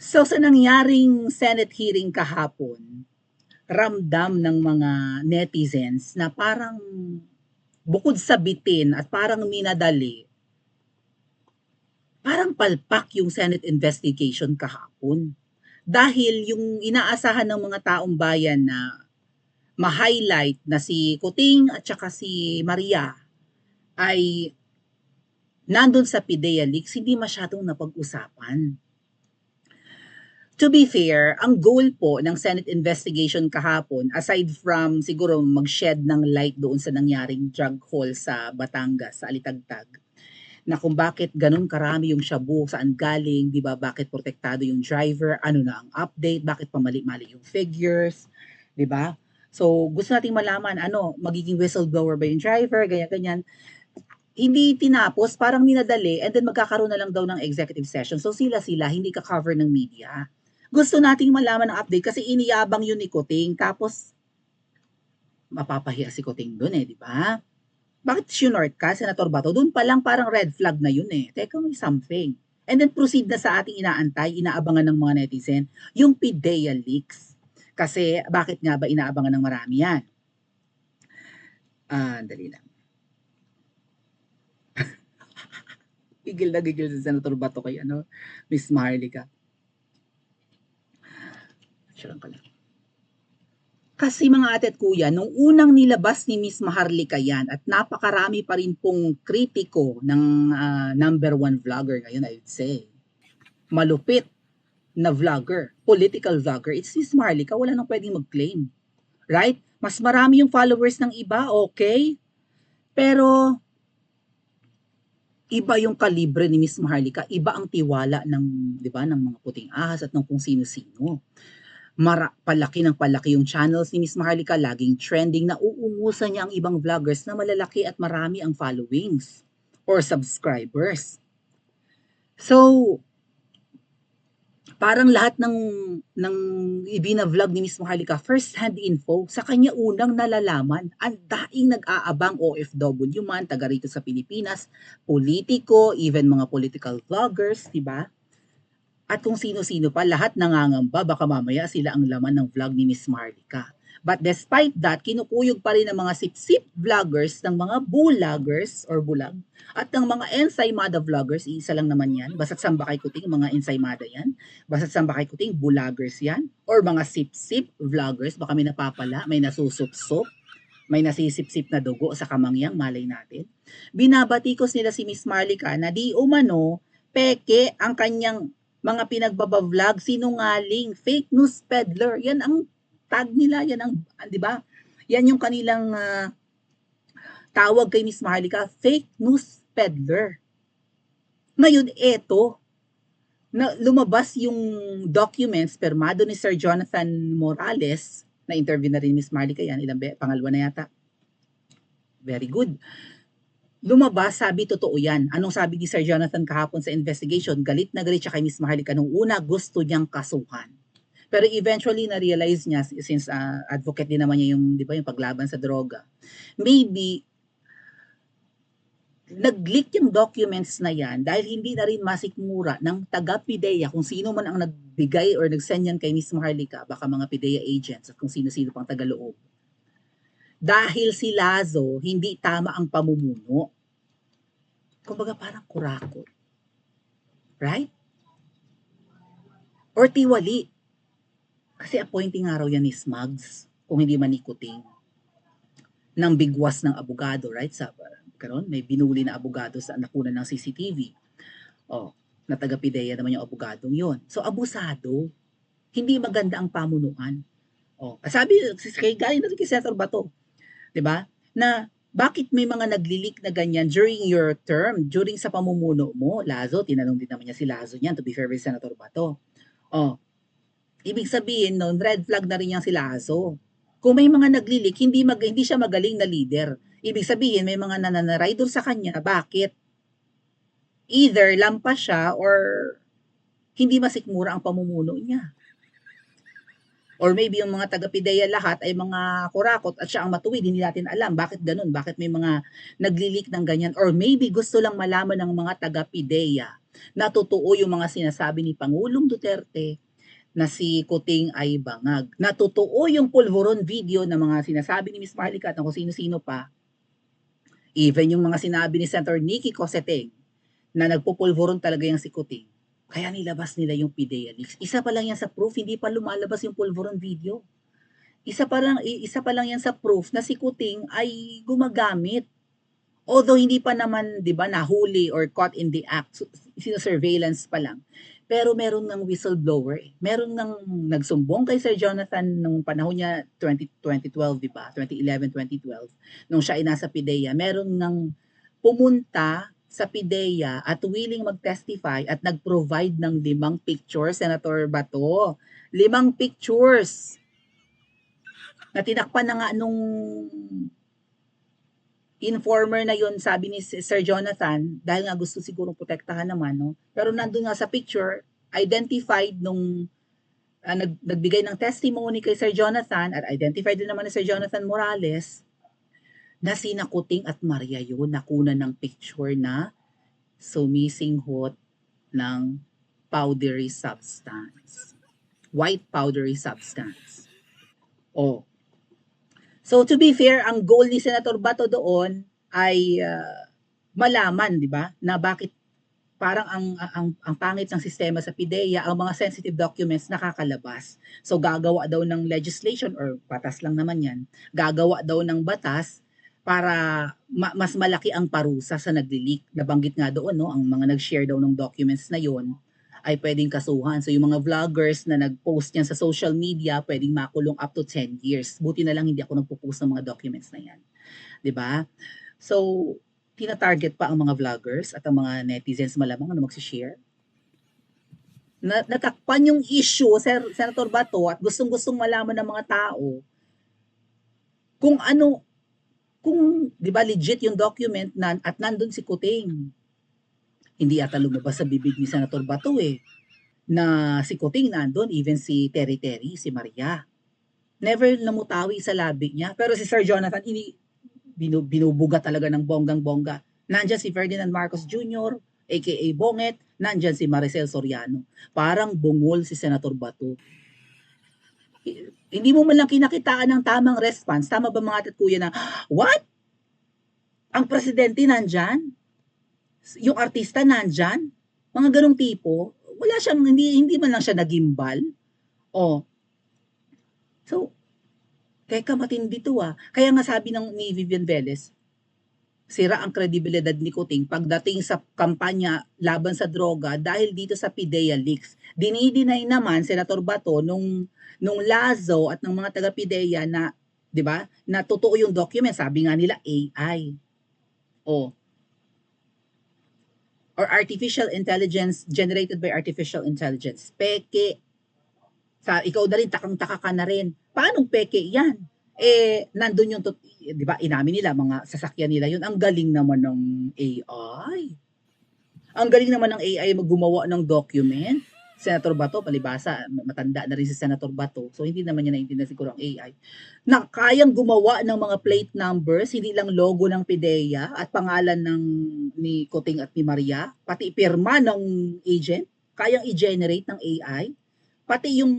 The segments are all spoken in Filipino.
So sa nangyaring Senate hearing kahapon, ramdam ng mga netizens na parang bukod sa bitin at parang minadali, parang palpak yung Senate investigation kahapon. Dahil yung inaasahan ng mga taong bayan na ma-highlight na si Kuting at saka si Maria ay nandun sa PIDEA leaks, hindi masyadong napag-usapan. To be fair, ang goal po ng Senate investigation kahapon, aside from siguro mag-shed ng light doon sa nangyaring drug haul sa Batangas, sa Alitagtag, na kung bakit ganun karami yung shabu, saan galing, di ba, bakit protektado yung driver, ano na ang update, bakit pamali-mali yung figures, di ba? So, gusto nating malaman, ano, magiging whistleblower ba yung driver, ganyan-ganyan. Hindi tinapos, parang minadali, and then magkakaroon na lang daw ng executive session. So, sila-sila, hindi ka-cover ng media. Gusto nating malaman ang update kasi iniyabang yun ni Kuting, tapos mapapahiya si Kuting dun di ba? Bakit sinort ka, Senator Bato? Doon pa lang parang red flag na yun Teka, may something. And then proceed na sa ating inaantay, inaabangan ng mga netizen, yung PIDEA leaks. Kasi bakit nga ba inaabangan ng marami yan? Dali lang. Gigil na gigil si Senator Bato kay Miss Maharlika. Siya ka lang. Kasi mga ate at kuya, nung unang nilabas ni Miss Maharlika yan at napakarami pa rin pong kritiko ng number one vlogger ngayon, I would say. Malupit na vlogger, political vlogger, it's Miss Maharlika, wala nang pwedeng mag-claim. Right? Mas marami yung followers ng iba, okay? Pero, iba yung kalibre ni Miss Maharlika, iba ang tiwala ng, di ba, ng mga puting ahas at ng kung sino-sino. Palaki ng palaki yung channels ni Miss Maharlika, laging trending, na uungusan niya ang ibang vloggers na malalaki at marami ang followings or subscribers. So, parang lahat ng ibina-vlog ni Miss Maharlika, first-hand info, sa kanya unang nalalaman. Ang daing nag-aabang OFW man, taga rito sa Pilipinas, politiko, even mga political vloggers, di ba? At kung sino-sino pa, lahat nangangamba, baka mamaya sila ang laman ng vlog ni Miss Maharlika. But despite that, kinukuyog pa rin ng mga sip-sip vloggers, ng mga bulaggers or bulag, at ng mga ensaymada vloggers, isa lang naman yan, basta't samba kay kuting, mga ensaymada yan, basta't samba kay kuting, bulaggers yan, or mga sip-sip vloggers, baka may napapala, may nasusup-sup, may nasisip-sip na dugo sa kamangyang, malay natin. Binabatikos nila si Miss Maharlika na di umano, peke ang kanyang mga pinagbabavlog, sinungaling, fake news peddler. Yan ang tag nila, yan ang, di ba? Yan yung kanilang tawag kay Miss Maharlika, fake news peddler. Ngayon, eto, na lumabas yung documents permado ni Sir Jonathan Morales, na interview na rin Miss Maharlika yan, pangalawa na yata. Very good. Lumabas, sabi totoo yan. Anong sabi ni Sir Jonathan kahapon sa investigation? Galit na galit siya kay Miss Maharlika. Nung una, gusto niyang kasuhan. Pero eventually, na-realize niya, since advocate din naman niya yung, di ba, yung paglaban sa droga, maybe, nag-leak yung documents na yan dahil hindi na rin masikmura ng taga-PIDEA, kung sino man ang nagbigay or nag-send yan kay Miss Maharlika, baka mga PIDEA agents at kung sino-sino pang taga-loob. Dahil si Lazo, hindi tama ang pamumuno. Kumbaga parang kurakot. Right? Or tiwali. Kasi appointing nga raw yan ni Smugs, kung hindi man ni Kuting, ng bigwas ng abogado, right? Sa karon may binuli na abogado sa nakunan ng CCTV. Na taga-PIDEA naman yung abogadong yon. So abusado. Hindi maganda ang pamunuan. Sabi, galing na rin kay Senator Bato, 'di ba? Na bakit may mga naglilik na ganyan during your term, during sa pamumuno mo, Lazo? Tinanong din naman niya si Lazo niyan, to be fair with Senator Bato. Ibig sabihin noon, red flag na rin yang si Lazo. Kung may mga naglilik, hindi siya magaling na leader. Ibig sabihin, may mga nananarider sa kanya. Bakit? Either lampas siya or hindi masikmura ang pamumuno niya. Or maybe yung mga taga-PIDEA lahat ay mga kurakot at siya ang matuwid, hindi natin alam. Bakit ganun? Bakit may mga naglilik ng ganyan? Or maybe gusto lang malaman ng mga taga-PIDEA na totoo yung mga sinasabi ni Pangulong Duterte na si Kuting ay bangag. Na totoo yung pulveron video na mga sinasabi ni Miss Marlica at kung sino-sino pa. Even yung mga sinabi ni Senator Nikki Cosseteng na nagpupulveron talaga yung si Kuting. Kaya nilabas nila yung PIDEA leaks. Isa pa lang yan sa proof, hindi pa lumalabas yung pulveron video. Isa pa lang yan sa proof na si Kuting ay gumagamit. Although hindi pa naman, 'di ba, nahuli or caught in the act, surveillance pa lang. Pero meron ng whistleblower, meron ng nagsumbong kay Sir Jonathan nung panahon niya 2012, 'di ba? 2011, 2012 nung siya ay nasa PIDEA, meron ng pumunta sa PIDEA at willing mag-testify at nag-provide ng 5 pictures, Senator Bato. 5 pictures na tinakpan na nga nung informer na yun, sabi ni Sir Jonathan, dahil nga gusto siguro protektahan naman, no? Pero nandun nga sa picture, identified nung nagbigay ng testimony kay Sir Jonathan at identified din naman ni Sir Jonathan Morales na sina Kuting at Maria yun nakuna ng picture na sumisinghot ng powdery substance. White powdery substance. Oh, so to be fair, ang goal ni Senator Bato doon ay malaman, 'di ba, na bakit parang ang pangit ng sistema sa PIDEA, ang mga sensitive documents nakakalabas. So gagawa daw ng legislation or batas lang naman 'yan. Gagawa daw ng batas para mas malaki ang parusa sa nagli-leak. Nabanggit nga doon, no, ang mga nag-share daw ng documents na 'yon ay pwedeng kasuhan. So yung mga vloggers na nag-post niyan sa social media, pwedeng makulong up to 10 years. Buti na lang hindi ako nagpo-post ng mga documents na yan. 'Di ba? So, tina-target pa ang mga vloggers at ang mga netizens malamang na magsi-share. Natakpan yung issue, Senator Bato, at gustong-gustong malaman ng mga tao kung ano, kung 'di ba legit yung document at nandun si Kuting. Hindi ata lumabas sa bibig ni Senator Bato na si Kuting nandun, even si Terry, si Maria. Never namutawi sa labi niya. Pero si Sir Jonathan, binubuga talaga ng bonggang-bongga. Nandyan si Ferdinand Marcos Jr., aka Bonget, nandyan si Maricel Soriano. Parang bungol si Senator Bato. Hindi mo man lang kinakitaan ng tamang response. Tama ba mga tatkuya na, what? Ang presidente nandyan? Yung artista nandyan? Mga ganong tipo. Wala siyang, hindi man lang siya nagimbal. Oh. So, teka, matindi to Kaya nga sabi ni Vivian Velez, sira ang kredibilidad ni Kuting pagdating sa kampanya laban sa droga dahil dito sa PIDEA leaks. Dinideny naman Senator Bato nung Lazo at ng mga taga PIDEA na, 'di ba? Na totoo yung document, sabi nga nila AI. Or artificial intelligence generated by artificial intelligence. Peke. Ikaw na rin, takang-taka ka na rin. Paano peke yan? Nandun yung, 'di ba, inamin nila, mga sasakyan nila yun. Ang galing naman ng AI. Ang galing naman ng AI gumawa ng document. Senator Bato, palibasa, matanda na rin si Senator Bato. So, hindi naman niya naintindihan siguro ang AI. Na kayang gumawa ng mga plate numbers, hindi lang logo ng PIDEA at pangalan ni Kuting at ni Maria, pati pirma ng agent, kayang i-generate ng AI. Pati yung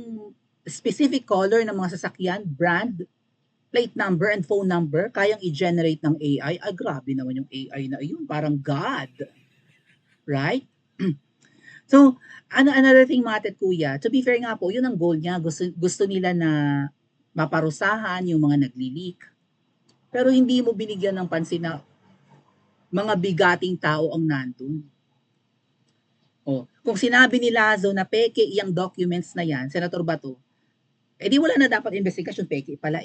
specific color ng mga sasakyan, brand, plate number, and phone number, kayang i-generate ng AI. Grabe naman yung AI na yun. Parang God. Right? So, another thing mga kuya, to be fair nga po, yun ang goal niya. Gusto nila na maparusahan yung mga nagli-leak. Pero hindi mo binigyan ng pansin na mga bigating tao ang nandun. Kung sinabi ni Lazo na peke iyang documents na yan, Senator Bato, di wala na dapat investigation, peke pala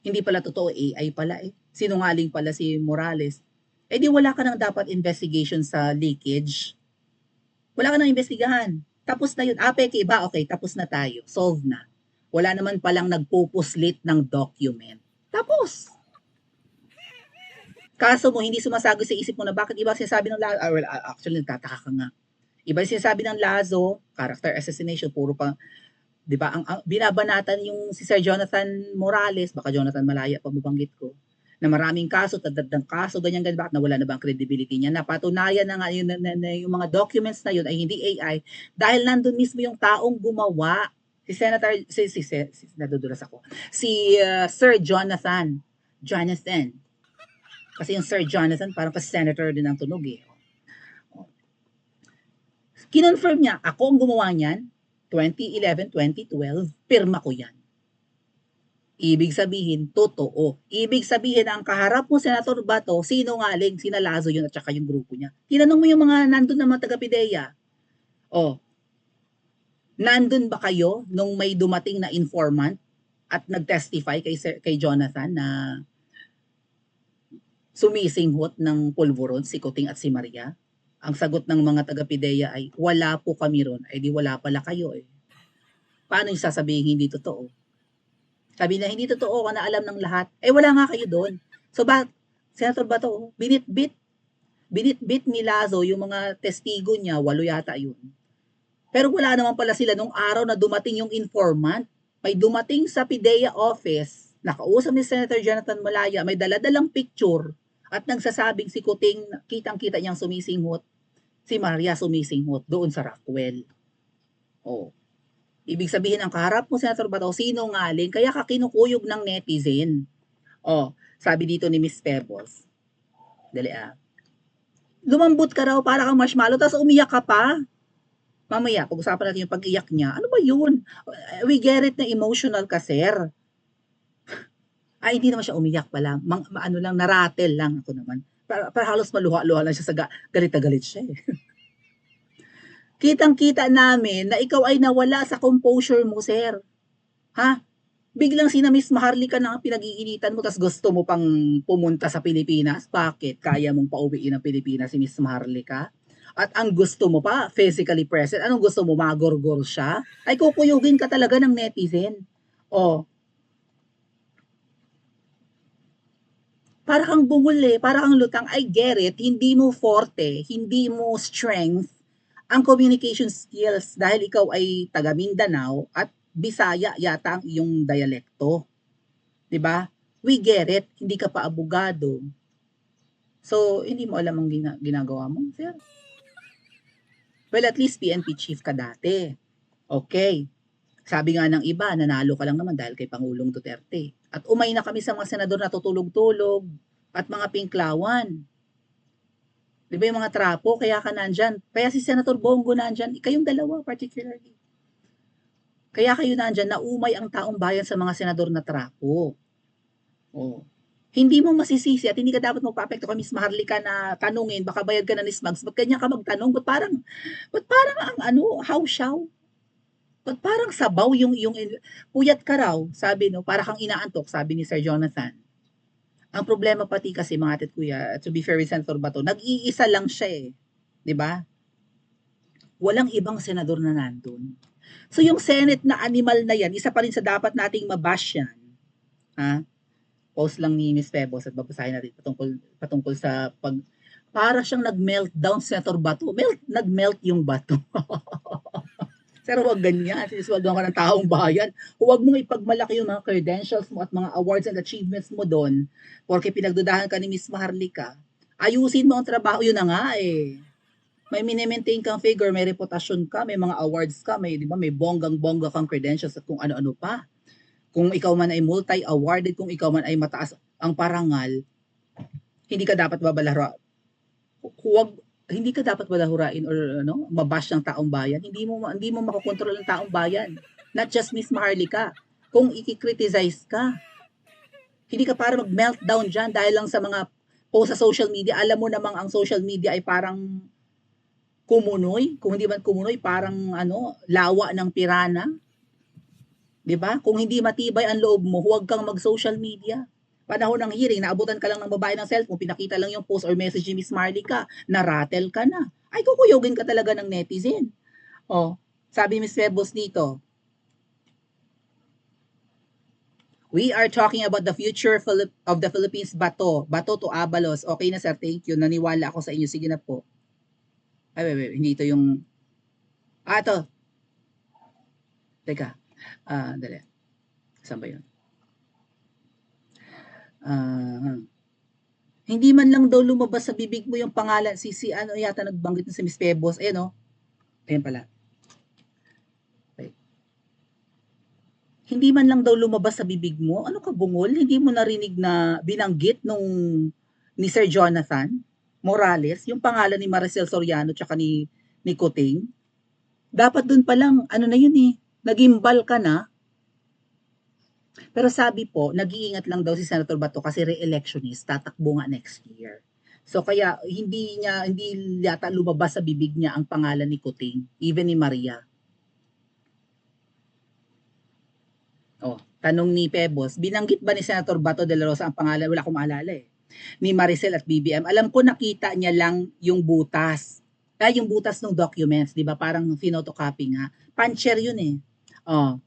Hindi pala totoo, AI pala Sinungaling pala si Morales. Di wala ka nang dapat investigation sa leakage. Wala ka nang investigahan. Tapos na yun. Peke ba? Okay, tapos na tayo. Solve na. Wala naman palang nagpupuslit ng document. Tapos. Kaso mo, hindi sumasagot sa isip mo na bakit iba sinasabi ng Lazo. Well, actually, nagtataka ka nga. Iba sinasabi ng Lazo, character assassination, puro pa, di ba, ang binabanatan yung si Sir Jonathan Morales, baka Jonathan Malaya pag mabanggit ko, na maraming kaso, ng kaso, ganyan, bakit nawala na ba ang credibility niya? Napatunayan na nga yun, yung mga documents na yun ay hindi AI dahil nandun mismo yung taong gumawa. Si Senator, nadudulas ako. Si Sir Jonathan. Kasi yung Sir Jonathan, parang kasi senator din ang tunog eh. Kinonfirm niya, ako ang gumawa niyan, 2011, 2012, pirma ko yan. Ibig sabihin, totoo. Ibig sabihin, ang kaharap mo, Senator Bato, sinungaling, sinalazo yun at saka yung grupo niya. Tinanong mo yung mga nandun na mga taga-PIDEA. Oh, nandun ba kayo nung may dumating na informant at nag-testify kay Jonathan na sumisinghot ng pulburon si Kuting at si Maria? Ang sagot ng mga taga-PIDEA ay, wala po kami ron. Ay di wala pala kayo eh. Paano yung sasabihin hindi totoo? Sabi na hindi totoo ka na alam ng lahat. Eh wala nga kayo doon. So Senator Bato, binitbit ni Lazo yung mga testigo niya, 8 yata yun. Pero wala naman pala sila nung araw na dumating yung informant. May dumating sa PIDEA office, nakausap ni Senator Jonathan Malaya, may daladalang picture at nagsasabing si Kuting, kitang-kita niyang sumisinghot, si Maria sumisinghot doon sa Rockwell. Oh. Ibig sabihin, ang kaharap mo, Senator Bato, sinungaling, kaya ka kinukuyog ng netizen. Oh, sabi dito ni Miss Pebbles. Dali lumambot ka raw para kang marshmallow, tapos umiyak ka pa. Mamaya, pag-usapan natin yung pag-iyak niya. Ano ba yun? We get it na emotional ka, sir. Ay, hindi naman siya umiyak pala. Ano lang, naratel lang ako naman. Para halos maluha-luha lang siya sa galit na galit siya eh. Kitang-kita namin na ikaw ay nawala sa composure mo, sir. Ha? Biglang si Miss Maharlika na ang pinag-iinitan mo tas gusto mo pang pumunta sa Pilipinas? Bakit? Kaya mong pauwiin ng Pilipinas si Miss Maharlika? At ang gusto mo pa, physically present. Anong gusto mo? Magorgor siya? Ay kukuyugin ka talaga ng netizen. Oh. Para kang bungol eh, para kang lutang. I get it, hindi mo forte, hindi mo strength ang communication skills dahil ikaw ay taga Mindanao at Bisaya yata ang iyong dialekto. 'Di ba? We get it, hindi ka pa abogado. So, hindi mo alam ang ginagawa mo, sir. Well, at least PNP chief ka dati. Okay. Sabi nga ng iba, nanalo ka lang naman dahil kay Pangulong Duterte. At umay na kami sa mga senador na tutulog-tulog at mga pinklawan. Di ba yung mga trapo, kaya ka nandyan. Kaya si Senator Bongo nandyan, kayong dalawa particularly. Kaya kayo nandyan, naumay ang taong bayan sa mga senador na trapo. Oh. Hindi mo masisisi at hindi ka dapat magpa-apekto kay Miss Maharlika na tanungin, baka bayad ka na ni Smugs, ba't kanya ka magtanong? Ba't parang ang ano, how-shaw? Ba't parang sabaw yung puyat ka raw, sabi no, para kang inaantok, sabi ni Sir Jonathan. Ang problema pati kasi mga atit kuya, to be fair with Senator Bato, nag-iisa lang siya eh. 'Di ba? Walang ibang senador na nandun. So yung Senate na animal na yan, isa pa rin sa dapat nating mabash yan. Ha? Post lang ni Miss Pebbles at babasahin natin patungkol sa para siyang nag-meltdown Senator Bato. Nag-melt yung bato. Sir, huwag ganyan. Sinisweldohan ka ng taong bayan. Huwag mong ipagmalaki yung mga credentials mo at mga awards and achievements mo doon porque pinagdudahan ka ni Miss Maharlika. Ayusin mo ang trabaho. Yun na nga eh. May mini-maintain kang figure, may reputasyon ka, may mga awards ka, may, di ba, may bonggang-bongga kang credentials at kung ano-ano pa. Kung ikaw man ay multi-awarded, kung ikaw man ay mataas ang parangal, hindi ka dapat hindi ka dapat balahurain or mabash ng taong bayan. Hindi mo makokontrol ang taong bayan. Not just Miss Maharlika. Kung i-criticize ka, hindi ka para mag-meltdown dyan dahil lang sa mga post sa social media. Alam mo namang ang social media ay parang kumunoy. Kung hindi man kumunoy, parang lawa ng pirana. 'Di ba? Kung hindi matibay ang loob mo, huwag kang mag-social media. Panahon ng hearing, naabutan ka lang ng babae ng cellphone, pinakita lang yung post or message ni Miss Marlica, na-rattle ka na. Ay, kukuyogin ka talaga ng netizen. Oh, sabi Miss Pebbles dito, we are talking about the future of the Philippines, Bato. Bato to Abalos. Okay na sir, thank you. Naniwala ako sa inyo. Sige na po. Ay, wait, hindi ito yung... ito. Teka. Dali. Saan ba yun? Hindi man lang daw lumabas sa bibig mo yung pangalan, si ano yata nagbanggit na si Miss Pebos, eh no? Ayan pala. Okay. Hindi man lang daw lumabas sa bibig mo? Ano ka bungol? Hindi mo narinig na binanggit nung ni Sir Jonathan Morales, yung pangalan ni Maricel Soriano tsaka ni Kuting? Dapat dun pa lang, ano na yun eh, nagimbal ka na. Pero sabi po, nag-iingat lang daw si Senator Bato kasi re-electionist, tatakbo nga next year. So kaya hindi yata lumabas sa bibig niya ang pangalan ni Kuting, even ni Maria. Oh, tanong ni Pebos, binanggit ba ni Senator Bato de la Rosa ang pangalan? Wala akong maalala eh. Ni Maricel at BBM. Alam ko nakita niya lang yung butas. Yung butas ng documents, 'di ba? Parang photocopy nga. Puncher 'yun eh. Oh,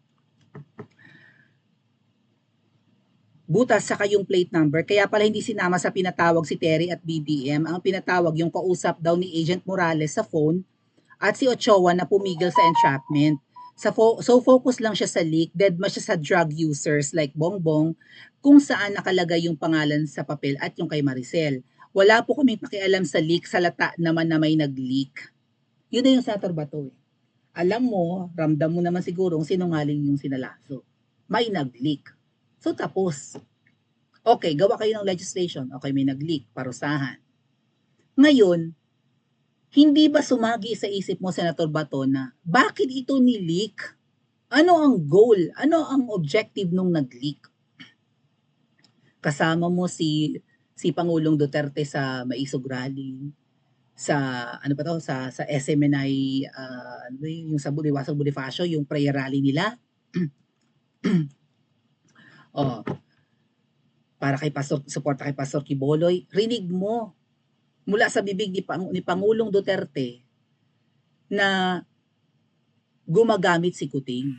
butas saka yung plate number. Kaya pala hindi sinama sa pinatawag si Terry at BBM. Ang pinatawag yung kausap daw ni Agent Morales sa phone at si Ochoa na pumigil sa entrapment. So focus lang siya sa leak, dead ma siya sa drug users like Bongbong, kung saan nakalagay yung pangalan sa papel at yung kay Maricel. Wala po kaming pakialam sa leak, sa lata naman na may nag-leak. Yun na yung Senator Bato eh. Alam mo, ramdam mo naman siguro kung sinungaling yung sinalaso. May nag-leak. So tapos, okay, gawa kayo ng legislation. Okay, may nag-leak, parusahan. Ngayon, hindi ba sumagi sa isip mo, Senator Bato, na bakit ito ni-leak? Ano ang goal? Ano ang objective nung nag-leak? Kasama mo si Pangulong Duterte sa Maisog Rally, sa ano pa to sa SMNI ano yung sa Buliwasag Bonifacio, yung prayer rally nila. Oh, para kay Pastor, suporta kay Pastor Kiboloy, rinig mo mula sa bibig ni Pangulong Duterte na gumagamit si Kuting.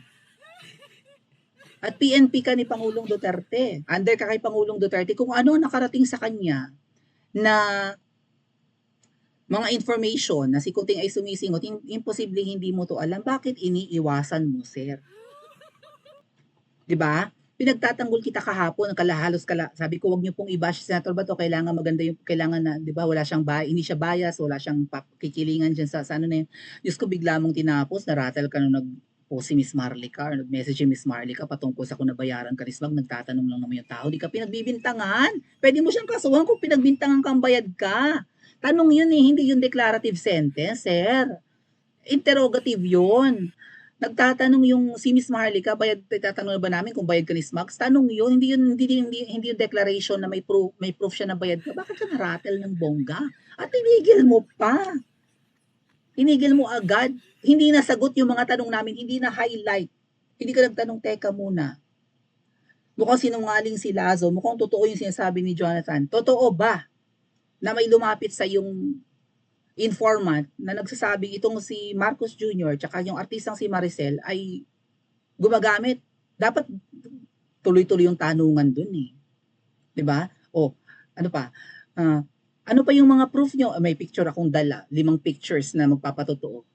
At PNP ka ni Pangulong Duterte. Under ka kay Pangulong Duterte kung ano nakarating sa kanya na mga information na si Kuting ay sumisingot, imposible hindi mo to alam. Bakit iniiwasan mo, sir? 'Di ba? Pinagtatanggol kita kahapon, sabi ko wag niyo pong i-bash si Senator Bato, kailangan maganda yung kailangan na 'di ba wala siyang hindi siya bias, wala siyang kikilingan diyan sa ano na yun. Diyos ko bigla mong tinapos, naratel ka nung nag-post si Miss Marlica or nag-message si Miss Marlica patungkol sa kung nabayaran ka ni Smag, nagtatanong lang naman yung tao, di ka pinagbibintangan. Pwede mo siyang kasuhan kung pinagbintangan kang bayad ka. Tanong yun eh, hindi yung declarative sentence, sir. Interrogative yun. Nagtatanong yung si Miss Maharlika, tatanong ba namin kung bayad ka ni Smugs? Tanong yun, hindi yung declaration na may proof siya na bayad ka. Bakit ka naratel ng bongga? At tinigil mo pa. Tinigil mo agad. Hindi nasagot yung mga tanong namin, hindi na highlight. Hindi ka nagtanong, teka muna. Mukhang sinungaling si Lazo, mukhang totoo yung sinasabi ni Jonathan. Totoo ba na may lumapit sa yung informant na nagsasabing itong si Marcos Jr. tsaka yung artistang si Maricel ay gumagamit? Dapat tuloy-tuloy yung tanungan dun eh. 'Di ba? O, ano pa? Uh, ano pa yung mga proof nyo? May picture akong dala, 5 pictures na magpapatotoo.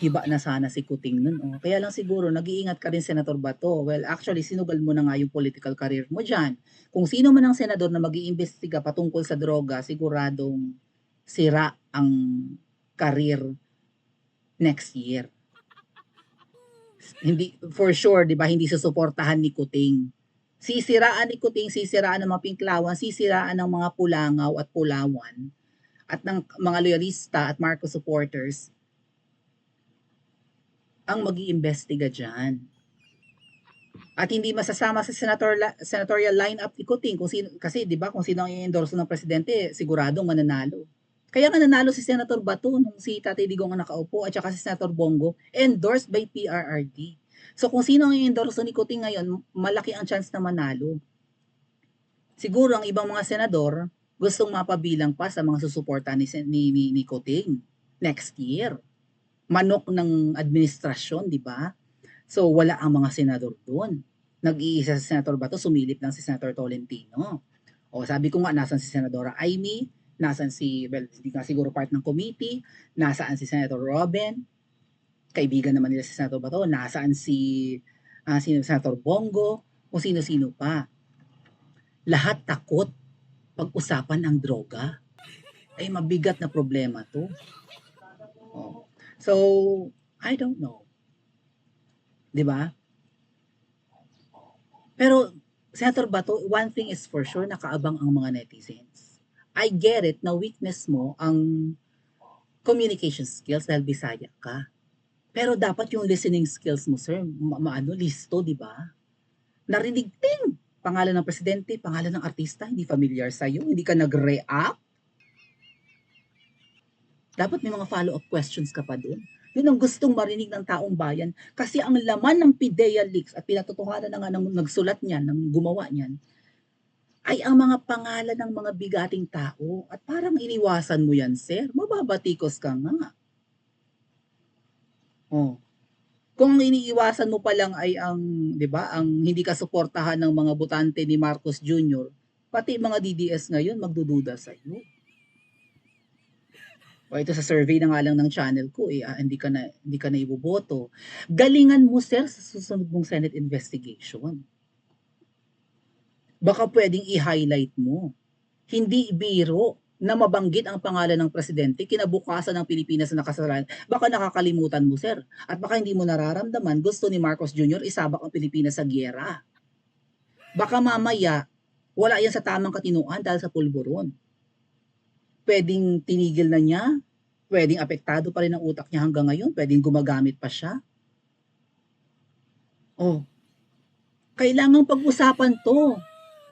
Hiba na sana si Kuting nun. Oh. Kaya lang siguro, nag-iingat ka rin, Senator Bato. Well, actually, sinugal mo na nga yung political career mo dyan. Kung sino man ang senador na mag-iimbestiga patungkol sa droga, siguradong sira ang career next year. Hindi, for sure, di ba, hindi susuportahan ni Kuting. Sisiraan ni Kuting, sisiraan ng mga Pinklawan, sisiraan ng mga Pulangaw at Pulawan at ng mga loyalista at Marcos supporters ang mag-iimbestiga dyan. At hindi masasama sa senatorial lineup ni Kuting kung sino, kasi 'di ba kung sino ang i-endorse ng presidente, siguradong mananalo. Kaya nga nanalo si Senator Bato nung si Tatay Digong ang nakaupo at saka si Senator Bongo, endorsed by PRRD. So kung sino ang i-endorse ni Kuting ngayon, malaki ang chance na manalo. Siguro ang ibang mga senador gustong mapabilang pa sa mga susuporta ni Kuting next year. Manok ng administrasyon, di ba? So, wala ang mga senador doon. Nag-iisa si Senator Bato, sumilip lang si Senator Tolentino. O sabi ko nga, nasan si Senadora Amy, nasan si, well, hindi nga siguro part ng committee, nasaan si Senator Robin, kaibigan naman nila si Senator Bato, nasaan si Senator Bongo, o sino-sino pa. Lahat takot pag-usapan ang droga. Ay mabigat na problema 'to. Oh. So, I don't know, 'di ba? Pero Senator Bato, one thing is for sure, nakaabang ang mga netizens. I get it na weakness mo ang communication skills dahil Bisaya ka. Pero dapat yung listening skills mo, sir, maano, listo, di ba? Narinig ting pangalan ng presidente, pangalan ng artista, hindi familiar sa'yo, hindi ka nag-react. Dapat may mga follow-up questions ka pa doon. Yun ang gustong marinig ng taong bayan. Kasi ang laman ng PIDEA leaks at pinatotohanan na nga ng nagsulat niyan, ng gumawa niyan, ay ang mga pangalan ng mga bigating tao. At parang iniwasan mo yan, sir. Mababatikos ka nga. Oh. Kung iniiwasan mo pa lang ay ang, 'di ba, ang hindi ka suportahan ng mga botante ni Marcos Jr., pati mga DDS ngayon magdududa sa iyo. O ito sa survey na nga lang ng channel ko, hindi ka na iboboto. Galingan mo, sir, sa susunod mong Senate investigation. Baka pwedeng i-highlight mo. Hindi biro na mabanggit ang pangalan ng presidente kinabukasan ng Pilipinas na nakasalanan. Baka nakakalimutan mo, sir. At baka hindi mo nararamdaman gusto ni Marcos Jr. isabak ang Pilipinas sa giyera. Baka mamaya, wala yan sa tamang katinuan dahil sa pulburon. Pwedeng tinigil na niya, pwedeng apektado pa rin ang utak niya hanggang ngayon, pwedeng gumagamit pa siya. Oh, kailangang pag-usapan to.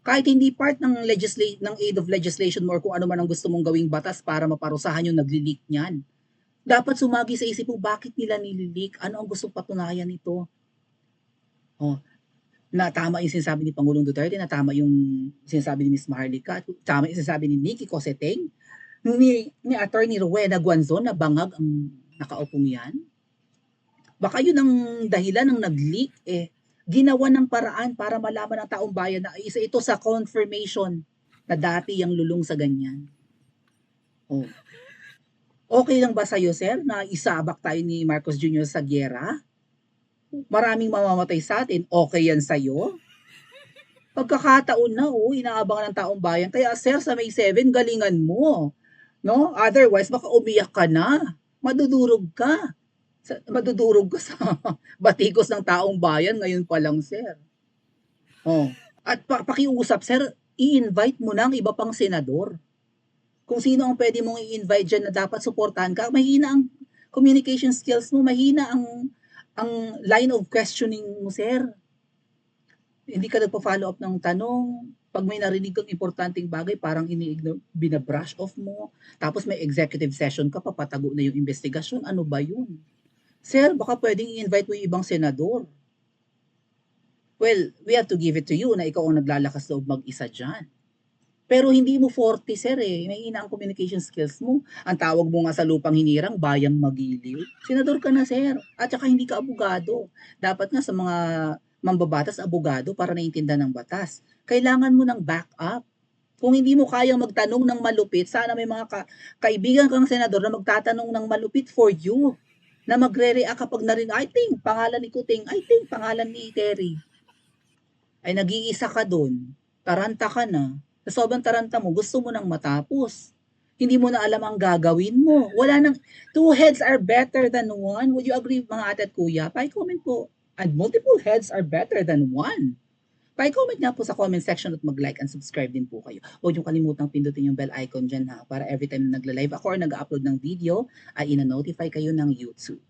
Kahit hindi part ng ng aid of legislation mo or kung ano man ang gusto mong gawing batas para maparusahan yung nagli-leak niyan. Dapat sumagi sa isip mo, bakit nila nililik? Ano ang gustong patunayan nito? Oh, na tama yung sinasabi ni Pangulong Duterte, na tama yung sinasabi ni Miss Maharlika, tama yung sinasabi ni Nikki Cosseteng, ni Attorney Rowena Guanzon na bangag ang nakaupong yan. Baka yun ang dahilan ng nag-leak ginawa ng paraan para malaman ng taong bayan na isa ito sa confirmation na dati yung lulong sa ganyan. Oh. Okay lang ba sa'yo, sir, na isabak tayo ni Marcos Jr. sa giyera? Maraming mamamatay sa atin. Okay yan sa'yo? Pagkakataon na, inaabangan ng taong bayan. Kaya, sir, sa May 7, galingan mo. No? Otherwise, baka umiyak ka na. Madudurog ka. Madudurog ka sa batikos ng taong bayan ngayon pa lang, sir. Oh. At pakiusap, sir, i-invite mo na ang iba pang senador. Kung sino ang pwede mong i-invite dyan na dapat suportahan ka, mahina ang communication skills mo, mahina ang line of questioning mo, sir. Hindi ka nagpa-follow up ng tanong. Pag may narinig kang importanteng bagay, parang binabrush off mo. Tapos may executive session ka, papatago na yung investigasyon. Ano ba yun? Sir, baka pwedeng i-invite mo yung ibang senador. Well, we have to give it to you na ikaw ang naglalakas loob mag-isa dyan. Pero hindi mo forte, sir, may hina ang communication skills mo. Ang tawag mo nga sa lupang hinirang, bayang magiliw. Senador ka na, sir. At saka hindi ka abogado. Dapat nga sa mga mambabatas, abogado para naintindihan ng batas. Kailangan mo ng backup. Kung hindi mo kayang magtanong ng malupit, sana may mga kaibigan kang senador na magtatanong ng malupit for you. Na magre-react kapag narinig, I think, pangalan ni Kuting, I think, pangalan ni Terry. Ay nag-iisa ka doon. Taranta ka na. Sa sobrang taranta mo, gusto mo nang matapos. Hindi mo na alam ang gagawin mo. Wala nang, two heads are better than one. Would you agree, mga ate at kuya? Pa-comment po. And multiple heads are better than one. Pa-comment nga po sa comment section at mag-like and subscribe din po kayo. Huwag niyong kalimutang pindutin yung bell icon dyan, ha, para every time na nagla-live ako or nag-upload ng video, ay ina-notify kayo ng YouTube.